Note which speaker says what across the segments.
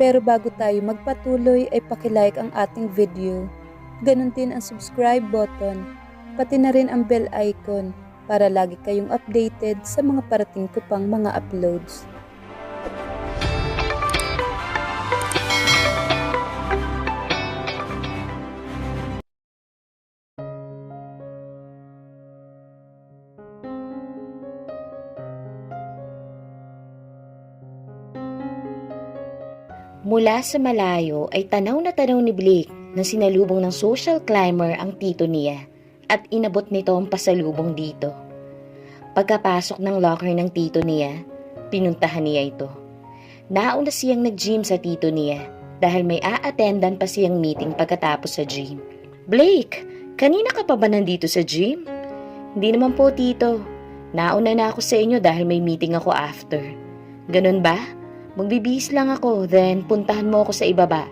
Speaker 1: Pero bago tayo magpatuloy ay pakilike ang ating video. Ganon din ang subscribe button, pati na rin ang bell icon para lagi kayong updated sa mga parating ko pang mga uploads.
Speaker 2: Mula sa malayo ay tanaw na tanaw ni Blake na sinalubong ng social climber ang tito niya at inabot nito ang pasalubong dito. Pagkapasok ng locker ng tito niya, pinuntahan niya ito. Nauna siyang nag-gym sa tito niya dahil may a-attendan pa siyang meeting pagkatapos sa gym. Blake, kanina ka pa ba nandito sa gym? Hindi naman po tito. Nauna na ako sa inyo dahil may meeting ako after. Ganun ba? Magbibihis lang ako, then puntahan mo ako sa ibaba.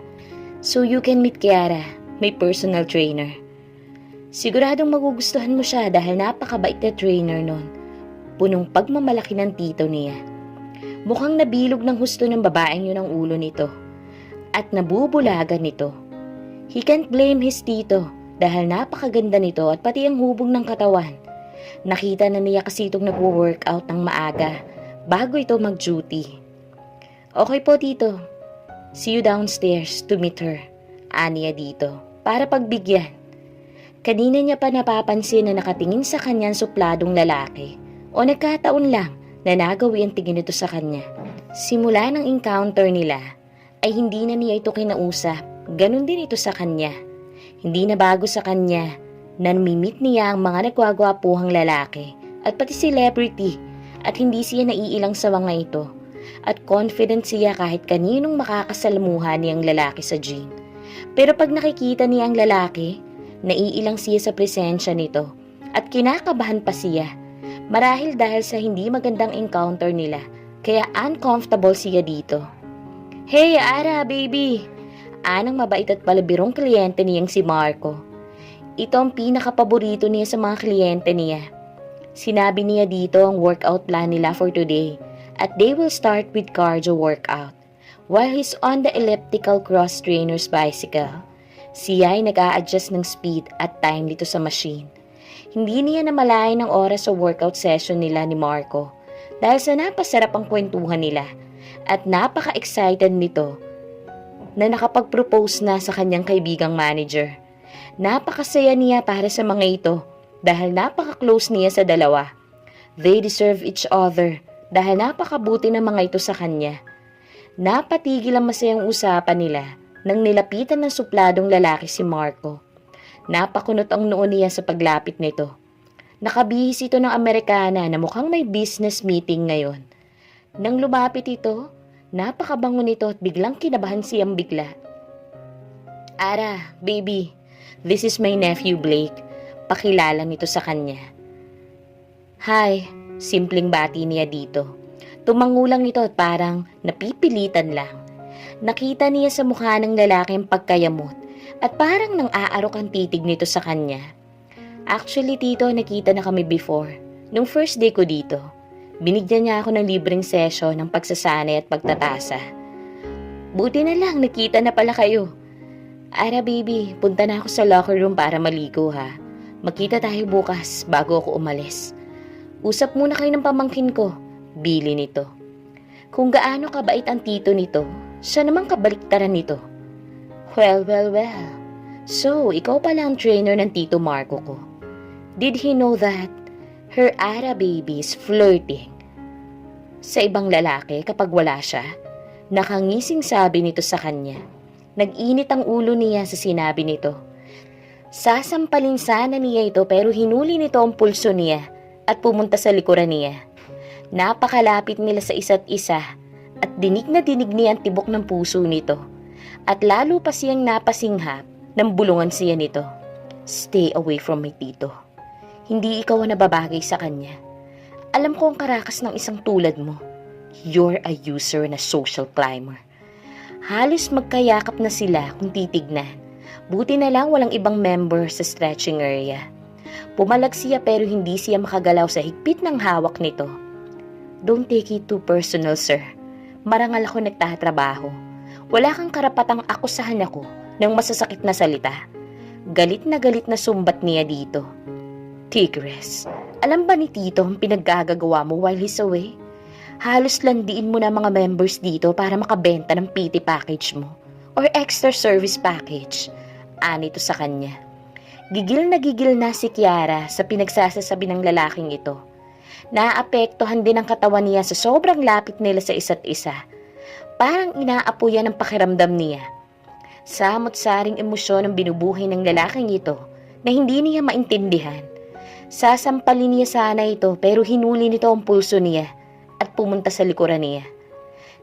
Speaker 2: So you can meet Kiara, may personal trainer. Siguradong magugustuhan mo siya dahil napakabait na trainer nun. Punong pagmamalaki ng tito niya. Mukhang nabilog ng husto ng babaeng yun ang ulo nito. At nabubulagan nito. He can't blame his tito dahil napakaganda nito at pati ang hubog ng katawan. Nakita na niya kasi itong nag-workout ng maaga bago ito mag-duty. Okay po tito, see you downstairs to meet her, aniya dito, para pagbigyan. Kanina niya pa napapansin na nakatingin sa kanyang supladong lalaki o nagkataon lang na nagawi ang tingin nito sa kanya. Simula ng encounter nila ay hindi na niya ito kinausap, ganun din ito sa kanya. Hindi na bago sa kanya na namimit niya ang mga nagwagwapuhang lalaki at pati celebrity at hindi siya naiilang sa mga ito. At confident siya kahit kaninong makakasalamuha niyang lalaki sa gym. Pero pag nakikita niya ang lalaki, naiilang siya sa presensya nito at kinakabahan pa siya. Marahil dahil sa hindi magandang encounter nila, kaya uncomfortable siya dito. Hey Ara, baby! Anang mabait at palabirong kliyente niyang si Marco. Ito ang pinakapaborito niya sa mga kliyente niya. Sinabi niya dito ang workout plan nila for today. At they will start with cardio workout. While he's on the elliptical cross trainer's bicycle, siya ay nag-a-adjust ng speed at time dito sa machine. Hindi niya namalayan ang oras sa workout session nila ni Marco dahil sa napasarap ang kwentuhan nila at napaka-excited nito na nakapag-propose na sa kanyang kaibigang manager. Napakasaya niya para sa mga ito dahil napaka-close niya sa dalawa. They deserve each other. Dahil napakabuti ng mga ito sa kanya. Napatigil ang masayang usapan nila nang nilapitan ng supladong lalaki si Marco. Napakunot ang noo niya sa paglapit nito. Nakabihis ito ng Amerikana na mukhang may business meeting ngayon. Nang lumapit ito, napakabango nito at biglang kinabahan siyang bigla. Ara, baby, this is my nephew Blake. Pakilala nito sa kanya. Hi. Simpleng bati niya dito. Tumangulang ito at parang napipilitan lang. Nakita niya sa mukha ng lalaki ang pagkayamot at parang nang aarok ang titig nito sa kanya. Actually tito, nakita na kami before. Nung first day ko dito, binigyan niya ako ng libreng session ng pagsasanay at pagtatasa. Buti na lang, nakita na pala kayo. Ara baby, punta na ako sa locker room para maligo ha. Magkita tayo bukas bago ako umalis. Usap muna kayo ng pamangkin ko, bili nito. Kung gaano kabait ang tito nito, siya naman kabaliktaran nito. Well. So, ikaw pala ang trainer ng tito Marco ko. Did he know that her Ara baby is flirting sa ibang lalaki kapag wala siya? Nakangising sabi nito sa kanya. Nag-init ang ulo niya sa sinabi nito. Sasampalin sana niya ito pero hinuli nito ang pulso niya at pumunta sa likuran niya. Napakalapit nila sa isa't isa at dinig na dinig niya ang tibok ng puso nito. At lalo pa siyang napasinghap nang bulungan siya nito. Stay away from my tito. Hindi ikaw ang nababagay sa kanya. Alam ko ang karakas ng isang tulad mo. You're a user na social climber. Halos magkayakap na sila kung titignan. Buti na lang walang ibang member sa stretching area. Pumalag siya pero hindi siya makagalaw sa higpit ng hawak nito. Don't take it too personal, sir. Marangal ako nagtatrabaho. Wala kang karapatang akusahan ako ng masasakit na salita. Galit na sumbat niya dito. Tigress, alam ba ni Tito ang pinaggagawa mo while he's away? Halos landiin mo na mga members dito para makabenta ng PT package mo or extra service package. Anito sa kanya. Gigil na si Kiara sa pinagsasasabi ng lalaking ito. Naapektuhan din ang katawan niya sa sobrang lapit nila sa isa't isa. Parang inaapoyan ang pakiramdam niya. Samot-saring emosyon ang binubuhay ng lalaking ito na hindi niya maintindihan. Sasampalin niya sana ito pero hinuli nito ang pulso niya at pumunta sa likuran niya.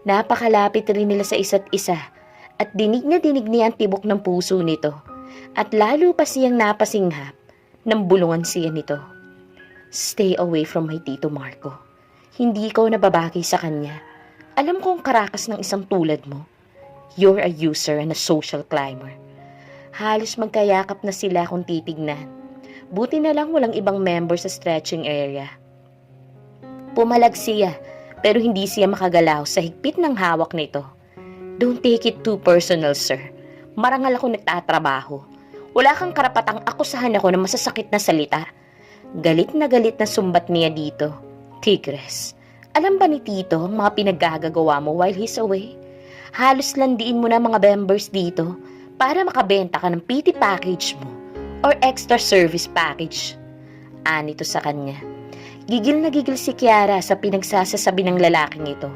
Speaker 2: Napakalapit rin nila sa isa't isa at dinig niya ang tibok ng puso nito at lalo pa siyang napasinghap nang bulungan siya nito. Stay away from my Tito Marco. Hindi ikaw nababagay sa kanya. Alam kong karakas ng isang tulad mo. You're a user and a social climber. Halos magkayakap na sila kung titignan. Buti na lang walang ibang member sa stretching area. Pumalag siya, pero hindi siya makagalaw sa higpit ng hawak nito. Don't take it too personal, sir. Marangal ako nagtatrabaho. Wala kang karapatang akusahan ako ng masasakit na salita. Galit na sumbat niya dito. Tigress, alam ba ni Tito ang mga pinaggagawa mo while he's away? Halos landiin mo na mga members dito para makabenta ka ng PT package mo or extra service package. Anito sa kanya. Gigil si Kiara sa pinagsasasabi ng lalaking ito.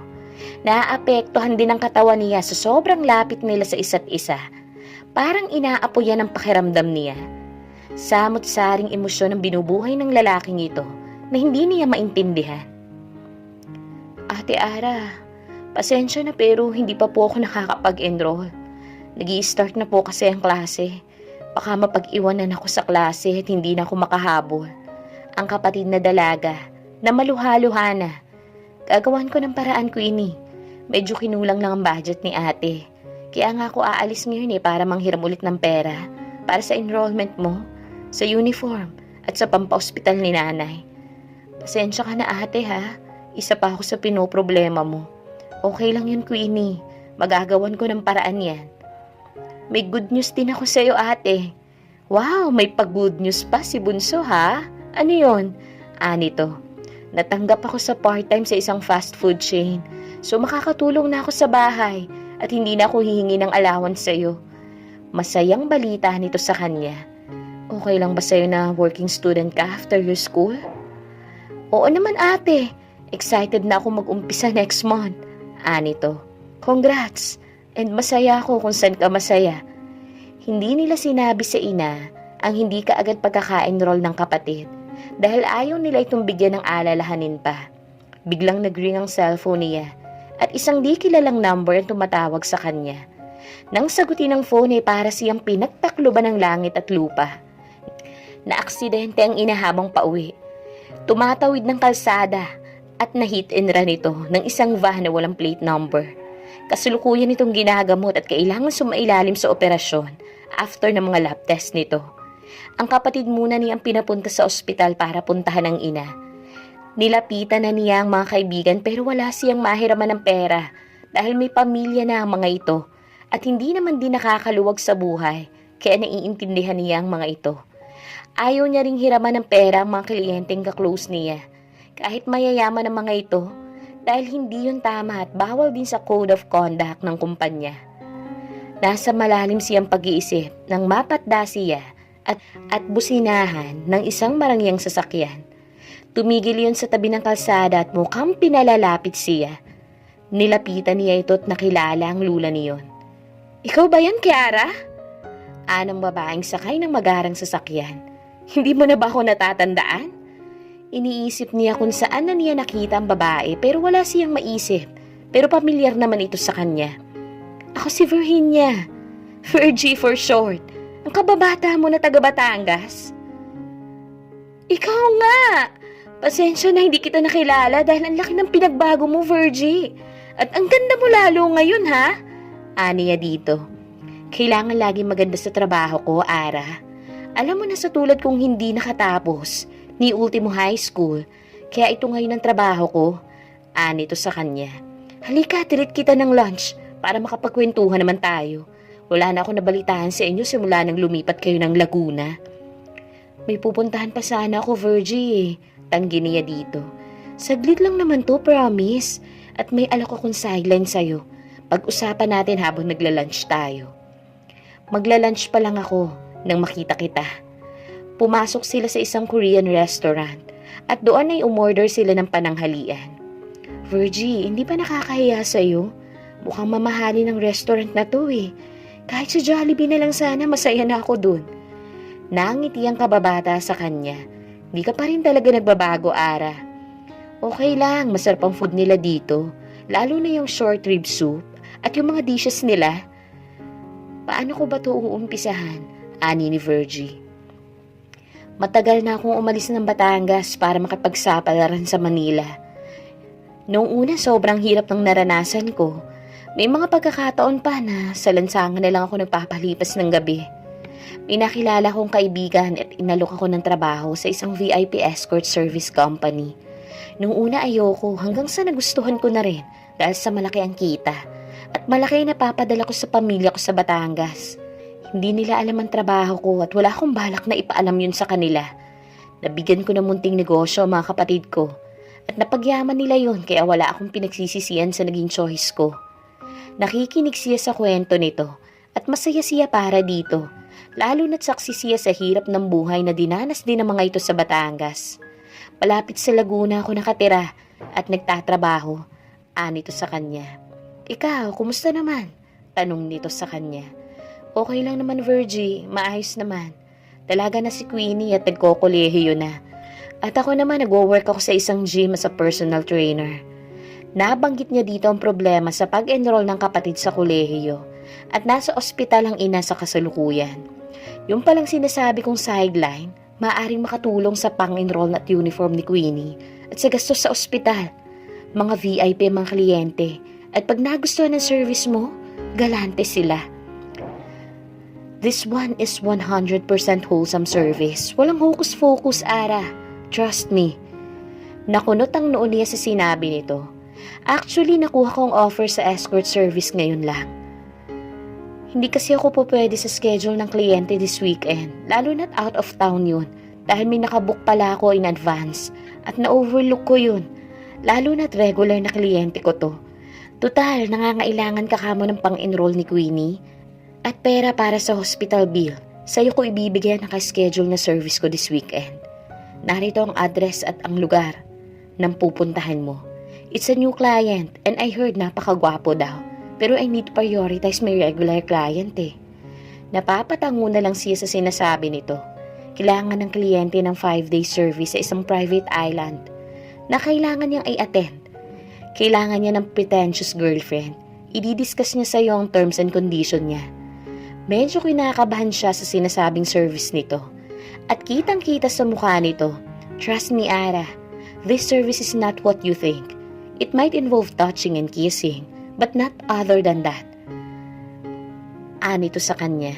Speaker 2: Naaapektuhan din ang katawan niya sa sobrang lapit nila sa isa't isa. Parang inaapoyan ang pakiramdam niya. Samot-saring emosyon ang binubuhay ng lalaking ito na hindi niya maintindihan. Ate Ara, pasensya na pero hindi pa po ako nakakapag-enroll. Nag-i-start na po kasi ang klase. Baka mapag-iwanan ako sa klase at hindi na ako makahabol. Ang kapatid na dalaga na maluha-luha na. Gagawan ko ng paraan ko ini. Medyo kinulang lang ang budget ni ate. Kaya nga ako aalis ngayon para manghiram ulit ng pera para sa enrollment mo, sa uniform at sa pampa-ospital ni nanay. Pasensya ka na ate ha. Isa pa ako sa pinoproblema mo. Okay lang yun, Queenie. Magagawan ko ng paraan yan. May good news din ako sa'yo, ate. Wow, may pag-good news pa si Bunso, ha? Ano yun? Anito. Natanggap ako sa part-time sa isang fast food chain. So makakatulong na ako sa bahay at hindi na ako hihingi ng allowance sa'yo. Masayang balita nito sa kanya. Okay lang ba sa'yo na working student ka after your school? Oo naman, ate. Excited na ako mag-umpisa next month. Anito. Congrats! And masaya ako kung saan ka masaya. Hindi nila sinabi sa ina ang hindi ka agad pagkaka-enroll ng kapatid dahil ayaw nila itong bigyan ng alalahanin pa. Biglang nag-ring ang cellphone niya at isang di kilalang number ang tumatawag sa kanya. Nang sagutin ng phone ay para siyang pinagtakloban ng langit at lupa. Na-aksidente ang ina habang pauwi. Tumatawid ng kalsada at na-hit and run ito ng isang van na walang plate number. Kasulukuyan itong ginagamot at kailangan sumailalim sa operasyon after ng mga lab test nito. Ang kapatid muna niyang pinapunta sa ospital para puntahan ang ina. Nilapitan na niya ang mga kaibigan pero wala siyang mahiraman ng pera dahil may pamilya na ang mga ito at hindi naman din nakakaluwag sa buhay kaya naiintindihan niya ang mga ito. Ayaw niya ring hiraman ng pera ang mga kliyenteng ka-close niya kahit mayayaman ang mga ito dahil hindi yun tama at bawal din sa code of conduct ng kumpanya. Nasa malalim siyang pag-iisip nang mapatda siya at businahan ng isang marangyang sasakyan. Tumigil yun sa tabi ng kalsada at mukhang pinalalapit siya. Nilapitan niya ito at nakilala ang lula niyon. Ikaw ba yan, Kiara? Anong babaeng sakay ng magarang sasakyan. Hindi mo na ba ako natatandaan? Iniisip niya kung saan na niya nakita ang babae pero wala siyang maisip. Pero pamilyar naman ito sa kanya. Ako si Virginia. Virgie for short. Ang kababata mo na taga Batangas. Ikaw nga! Pasensya na hindi kita nakilala dahil ang laki ng pinagbago mo, Virgie. At ang ganda mo lalo ngayon, ha? Aniya dito. Kailangan lagi maganda sa trabaho ko, Ara. Alam mo na sa tulad kong hindi nakatapos ni ultimo high school, kaya ito ngayon ang trabaho ko. Anito sa kanya. Halika, treat kita ng lunch para makapagkwentuhan naman tayo. Wala na ako nabalitaan sa inyo simula nang lumipat kayo ng Laguna. May pupuntahan pa sana ako, Virgie, tanggi niya dito. Saglit lang naman to, promise. At may alok akong sideline sa'yo. Pag-usapan natin habang nagla-lunch tayo. Magla-lunch pa lang ako nang makita kita. Pumasok sila sa isang Korean restaurant at doon ay umorder sila ng pananghalian. Virgie, hindi pa nakakahiya sa'yo? Mukhang mamahali ng restaurant na to eh. Kahit sa Jollibee na lang sana, masaya na ako dun. Nangiti ang kababata sa kanya. Di ka pa rin talaga nagbabago, Ara. Okay lang, masarap ang food nila dito. Lalo na yung short rib soup at yung mga dishes nila. Paano ko ba ito uumpisahan? Ani ni Virgie. Matagal na akong umalis ng Batangas para makipagsapalaran sa Manila. Noong una, sobrang hirap ng naranasan ko. May mga pagkakataon pa na sa lansangan na lang ako nagpapalipas ng gabi. May nakilala kong kaibigan at inalok ako ng trabaho sa isang VIP escort service company. Noong una ayoko hanggang sa nagustuhan ko na rin dahil sa malaki ang kita at malaki na papadala ko sa pamilya ko sa Batangas. Hindi nila alam ang trabaho ko at wala akong balak na ipaalam yun sa kanila. Nabigyan ko ng munting negosyo ang mga kapatid ko at napagyaman nila yun kaya wala akong pinagsisisihan sa naging choice ko. Nakikinig siya sa kwento nito at masaya siya para dito, lalo na't saksi siya sa hirap ng buhay na dinanas din ng mga ito sa Batangas. Palapit sa Laguna ako nakatira at nagtatrabaho. Anito sa kanya. Ikaw, kumusta naman? Tanong nito sa kanya. Okay lang naman, Virgie, maayos naman. Dalaga na si Queenie at nagkokolehiyo na. At ako naman nagwo-work ako sa isang gym as a personal trainer. Nabanggit niya dito ang problema sa pag-enroll ng kapatid sa kolehiyo at nasa ospital ang ina sa kasalukuyan. Yung palang sinasabi kong sideline, maaaring makatulong sa pang-enroll at uniform ni Queenie at sa gastos sa ospital. Mga VIP mga kliyente at pag nagustuhan ng service mo, galante sila. This one is 100% wholesome service. Walang hocus-focus, Ara. Trust me. Nakunot ang noon niya sa sinabi nito. Actually, nakuha ko ang offer sa escort service ngayon lang. Hindi kasi ako po pwede sa schedule ng kliyente this weekend, lalo na't out of town yun, dahil may nakabook pala ako in advance at na-overlook ko yun, lalo na't regular na kliyente ko to. Total, nangangailangan ka kamo ng pang-enroll ni Queenie at pera para sa hospital bill. Sa'yo ko ibibigay ang naka-schedule na service ko this weekend. Narito ang address at ang lugar ng pupuntahan mo. It's a new client and I heard napakagwapo daw. Pero I need to prioritize my regular client eh. Napapatango na lang siya sa sinasabi nito. Kailangan ng kliyente ng 5-day service sa isang private island na kailangan niyang i-attend. Kailangan niya ng pretentious girlfriend. Ididiscuss niya sa iyo ang terms and condition niya. Medyo kinakabahan siya sa sinasabing service nito. At kitang-kita sa mukha nito, trust me, Ara, this service is not what you think. It might involve touching and kissing, but not other than that. Anito sa kanya.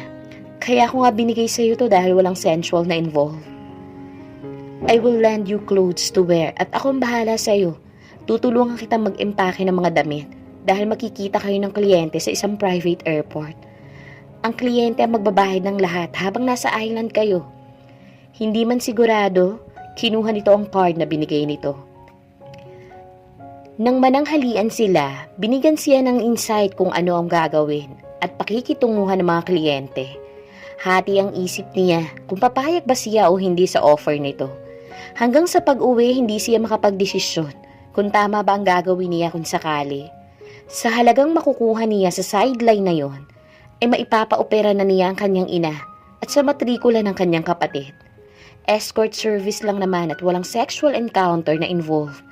Speaker 2: Kaya ko nga binigay sa iyo to dahil walang sensual na involved. I will lend you clothes to wear at akong bahala sa iyo. Tutulungan kita mag-empake ng mga damit dahil makikita kayo ng kliyente sa isang private airport. Ang kliyente ang magbabayad ng lahat habang nasa island kayo. Hindi man sigurado, kinuha nito ang card na binigay nito. Nang mananghalian sila, binigyan siya ng insight kung ano ang gagawin at pakikitunguhan ng mga kliyente. Hati ang isip niya kung papayag ba siya o hindi sa offer nito. Hanggang sa pag-uwi, hindi siya makapagdesisyon kung tama ba ang gagawin niya kung sakali. Sa halagang makukuha niya sa sideline na yon, ay maipapaopera na niya ang kanyang ina at sa matrikula ng kanyang kapatid. Escort service lang naman at walang sexual encounter na involved,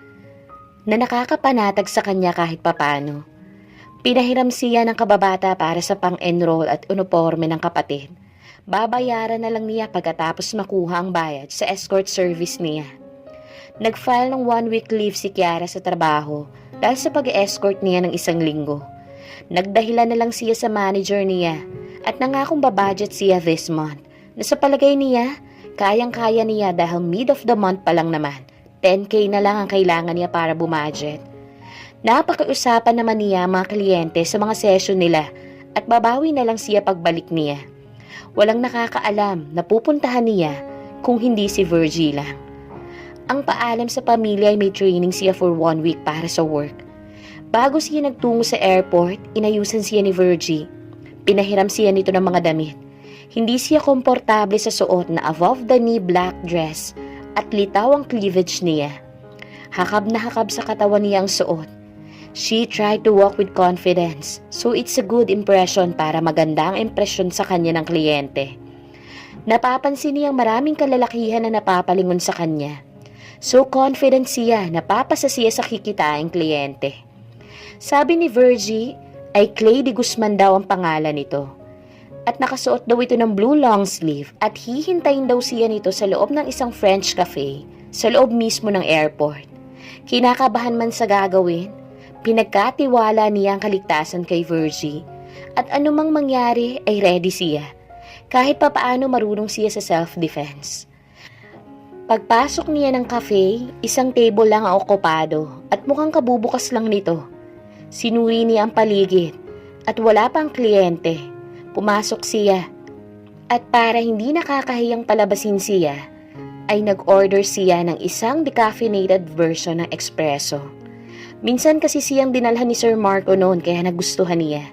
Speaker 2: na nakakapanatag sa kanya kahit papano. Pinahiram siya ng kababata para sa pang-enroll at uniforme ng kapatid. Babayaran na lang niya pagkatapos makuha ang bayad sa escort service niya. Nag-file ng 1-week leave si Kiara sa trabaho dahil sa pag-escort niya ng 1 linggo. Nagdahilan na lang siya sa manager niya at nangakong babudget siya this month na sa palagay niya, kayang-kaya niya dahil mid of the month pa lang naman. 10K na lang ang kailangan niya para bumudget. Napakiusapan naman niya ang mga kliyente sa mga session nila at babawi na lang siya pagbalik niya. Walang nakakaalam na pupuntahan niya kung hindi si Virgie lang. Ang paalam sa pamilya ay may training siya for 1 week para sa work. Bago siya nagtungo sa airport, inayusan siya ni Virgie. Pinahiram siya nito ng mga damit. Hindi siya komportable sa suot na above-the-knee black dress at litaw ang cleavage niya. Hakab na hakab sa katawan niya ang suot. She tried to walk with confidence, so it's a good impression para maganda ang impresyon sa kanya ng kliyente. Napapansin niyang maraming kalalakihan na napapalingon sa kanya. So confident siya na papasa siya sa kikitaing kliyente. Sabi ni Virgie ay Clay de Guzman daw ang pangalan nito. At nakasuot daw ito ng blue long sleeve at hihintayin daw siya nito sa loob ng isang French cafe sa loob mismo ng airport. Kinakabahan man sa gagawin, pinagkatiwala niya ang kaligtasan kay Virgie at anumang mangyari ay ready siya. Kahit papaano marunong siya sa self-defense. Pagpasok niya ng cafe, isang table lang ang okupado at mukhang kabubukas lang nito. Sinuri niya ang paligid at wala pang kliyente. Pumasok siya at para hindi nakakahiyang palabasin siya, ay nag-order siya ng isang decaffeinated version ng espresso. Minsan kasi siyang dinalhan ni Sir Marco noon kaya nagustuhan niya.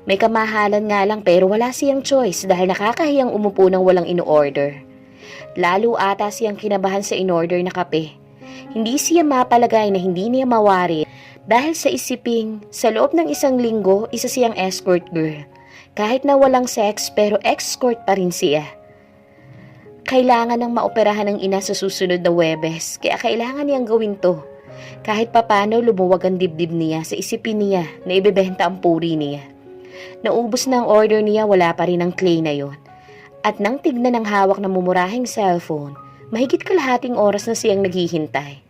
Speaker 2: May kamahalan nga lang pero wala siyang choice dahil nakakahiyang umupo ng walang ino-order. Lalo ata siyang kinabahan sa in-order na kape. Hindi siya mapalagay na hindi niya mawari dahil sa isiping sa loob ng isang linggo isa siyang escort girl. Kahit na walang sex pero escort pa rin siya. Kailangan ng maoperahan ng ina sa susunod na Huwebes kaya kailangan niyang gawin to. Kahit papano lumuwag ang dibdib niya sa isipin niya na ibebenta ang puri niya. Naubos na ang order niya, wala pa rin ang Clay na yon. At nang tignan ng hawak na mumurahing cellphone, mahigit kalahating oras na siyang naghihintay.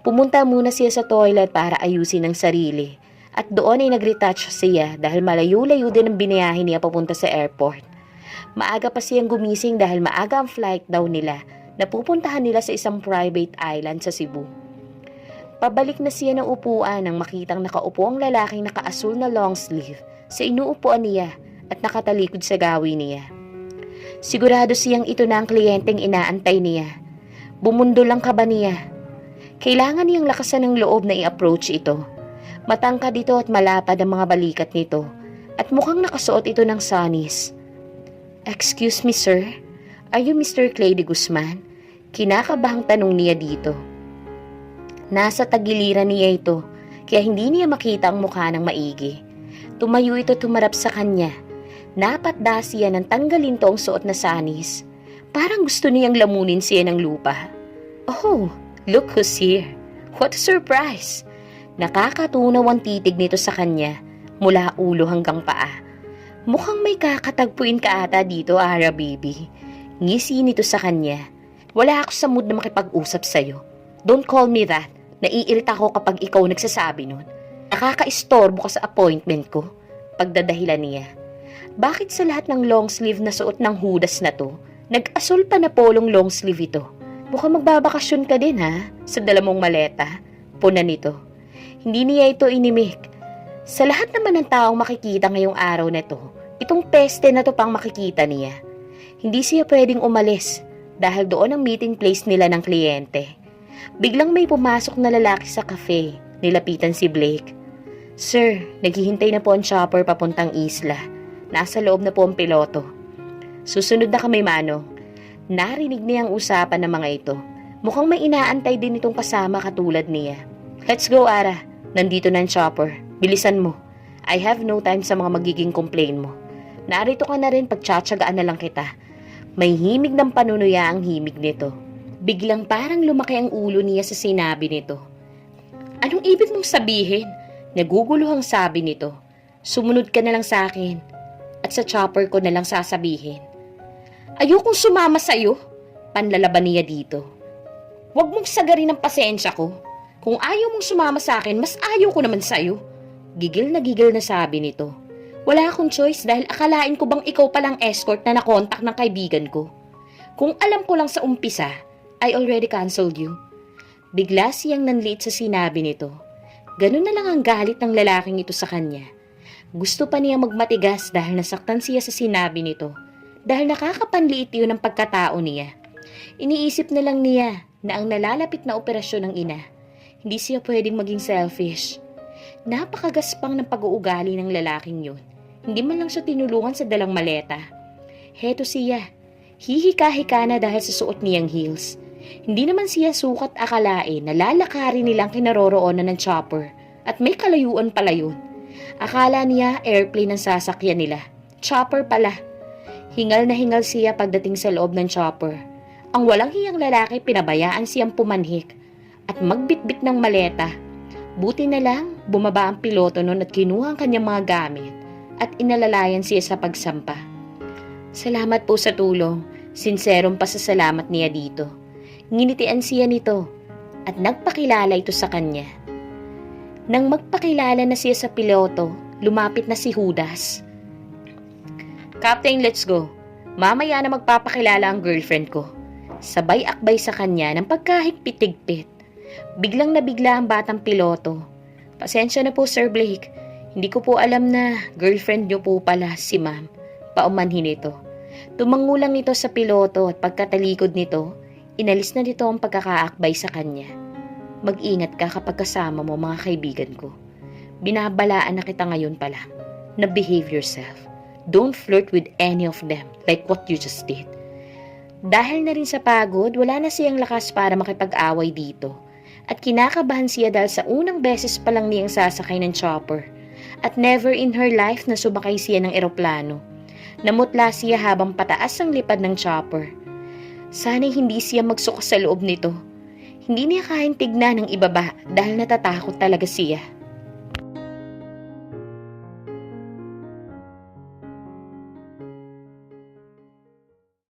Speaker 2: Pumunta muna siya sa toilet para ayusin ang sarili. At doon ay nag-retouch siya dahil malayo-layo din ang binayahe niya papunta sa airport. Maaga pa siyang gumising dahil maaga ang flight daw nila na pupuntahan nila sa isang private island sa Cebu. Pabalik na siya ng upuan nang makitang nakaupo ang lalaking nakaasul na long sleeve sa inuupuan niya at nakatalikod sa gawi niya. Sigurado siyang ito na ang kliyenteng inaantay niya. Bumundo lang kaba niya. Kailangan niyang lakasan ng loob na i-approach ito. Matangkad ito at malapad ang mga balikat nito at mukhang nakasuot ito ng sunnies. "Excuse me, sir. Are you Mr. Clay de Guzman?" Kinakabahang tanong niya dito. Nasa tagiliran niya ito, kaya hindi niya makita ang mukha ng maigi. Tumayo ito tumarap sa kanya. Napatda siya ng tanggalin to ang suot na sanis. Parang gusto niyang lamunin siya ng lupa. "Oh, look who's here. What a surprise!" Nakakatunaw ang titig nito sa kanya, mula ulo hanggang paa. "Mukhang may kakatagpuin ka ata dito, Ara baby." Ngisi nito sa kanya. "Wala ako sa mood na makipag-usap sa'yo. Don't call me that. Naiirita ko kapag ikaw nagsasabi nun. Nakaka-istorbo ka sa appointment ko." Pagdadahilan niya. Bakit sa lahat ng long sleeve na suot ng hudas na to, nag-asol pa na polong long sleeve ito? Mukhang magbabakasyon ka din ha, sa dala mong maleta. Puna nito. Hindi niya ito inimik. Sa lahat naman ng taong makikita ngayong araw na to, itong peste na to pang makikita niya. Hindi siya pwedeng umalis dahil doon ang meeting place nila ng kliyente. Biglang may pumasok na lalaki sa cafe. Nilapitan si Blake. "Sir, naghihintay na po ang chopper papuntang isla. Nasa loob na po ang piloto." Susunod na kami, Manong. Narinig niya ang usapan ng mga ito. Mukhang may inaantay din itong kasama katulad niya. "Let's go, Ara. Nandito na ang chopper. Bilisan mo. I have no time sa mga magiging complain mo. Narito ka na rin, pagtsatsagaan na lang kita." May himig ng panunuya ang himig nito. Biglang parang lumaki ang ulo niya sa sinabi nito. "Anong ibig mong sabihin?" Naguguluhang sabi nito. "Sumunod ka na lang sa akin at sa chopper ko na lang sasabihin." "Ayokong sumama sa'yo." Panlalaban niya dito. "Huwag mong sagarin ang pasensya ko. Kung ayaw mong sumama sa akin, mas ayaw ko naman sa'yo." Gigil na sabi nito. "Wala akong choice dahil akalain ko bang ikaw palang escort na nakontak ng kaibigan ko. Kung alam ko lang sa umpisa, I already canceled you." Bigla siyang nanliit sa sinabi nito. Ganun na lang ang galit ng lalaking ito sa kanya. Gusto pa niya magmatigas dahil nasaktan siya sa sinabi nito. Dahil nakakapanliit yun ang pagkatao niya. Iniisip na lang niya na ang nalalapit na operasyon ng ina, hindi siya pwedeng maging selfish. Napakagaspang ng pag-uugali ng lalaking yun. Hindi man lang siya tinulungan sa dalang maleta. Heto siya, hihika-hika na dahil sa suot niyang heels. Hindi naman siya sukat akalain na lalakarin nilang kinaroroonan ng chopper at may kalayuan pala yun. Akala niya airplane ang sasakyan nila. Chopper pala. Hingal na hingal siya pagdating sa loob ng chopper. Ang walang hiyang lalaki pinabayaan siyang pumanhik at magbitbit ng maleta. Buti na lang bumaba ang piloto nun at kinuha ang kanyang mga gamit at inalalayan siya sa pagsampa. Salamat po sa tulong. Sinserong pasasalamat niya dito. Nginitian siya nito at nagpakilala ito sa kanya. Nang magpakilala na siya sa piloto, lumapit na si Judas. Captain, let's go. Mamaya na magpapakilala ang girlfriend ko. Sabay akbay sa kanya ng pagkahigpit-higpit. Biglang nabigla ang batang piloto. Pasensya na po, Sir Blake. Hindi ko po alam na girlfriend niyo po pala si ma'am. Paumanhin ito. Tumangulang ito sa piloto at pagkatalikod nito, inalis na nito ang pagkakaakbay sa kanya. Mag-ingat ka kapag kasama mo mga kaibigan ko. Binabalaan na kita ngayon pa lang na behave yourself. Don't flirt with any of them like what you just did. Dahil na rin sa pagod, wala na siyang lakas para makipag-away dito. At kinakabahan siya dahil sa unang beses pa lang niyang sasakay ng chopper. At never in her life na sumakay siya ng eroplano. Namutla siya habang pataas ang lipad ng chopper. Sana'y hindi siya magsuka sa loob nito. Hindi niya kayang tignan ng ibaba dahil natatakot talaga siya.